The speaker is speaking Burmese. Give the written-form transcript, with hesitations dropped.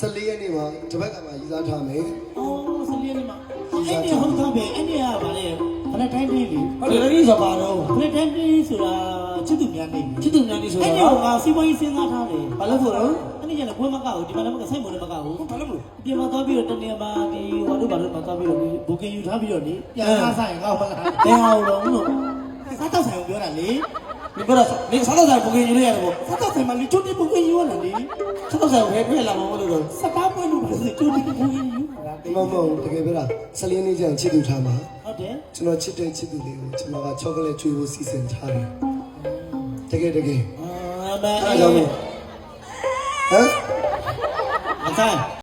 14ရက်နေ့မှာတပတ်ကမှရေးစားထားမယ်။အော်14ရက်နေ့မှာအဲ့ဒီဟုတ်သားပဲအဲ့ဒီကဗာလေဘယ်တိုင်းလေးလေဟုတ်တယ်ဒီဆိုပါတော့ဘယ်တိုင်းလေးဆိုတာချစ်သူများနေချစ်သူများနေဆိုတာအဲ့ဒီကစီးပွားရေးစဉ်းစားထားတယ်ဘာလို့ဆိုတော့အဲ့ဒီကျတော့ဘွဲမကောက်ဘူးဒီမှာလည်းမကဆိုင်မလို့မကောက်ဘူးဘာလို့မလို့ပြင်မှာသွားပြီးတော့တနေမှာဒီဟိုတို့ဘာလို့မှာသွားပြီးတော့ဘိုကင်ယူထားပြီးတော့လေပြန်စားဆိုင်ကောက်ပါလားဘယ်ဟာတော့လို့စားတော့ဆိုင်ကိုပြောတာလေ你不知道，你啥都在不给你的呀？不，စားတော့ဆိုင်မှာလေကျိုးတိဘိုကင်ယူရလားလေ啥都在会来嘛？我都说。စတားပွဲလို့ပြောတယ်ကျိုးတိဘိုကင်ယူမတကယ်ပြောတာ14နေ့ကျရင်ချစ်သူထားမှာဟုတ်တယ်ကျွန်တော်ချစ်တဲ့ချစ်သူလေးကိုကျွန်တော်ကချောကလက်ကျွေးဖို့စီစဉ်ထားတယ်တကယ်အာမဲအားကြောင့်ဟမ်အဆိုင်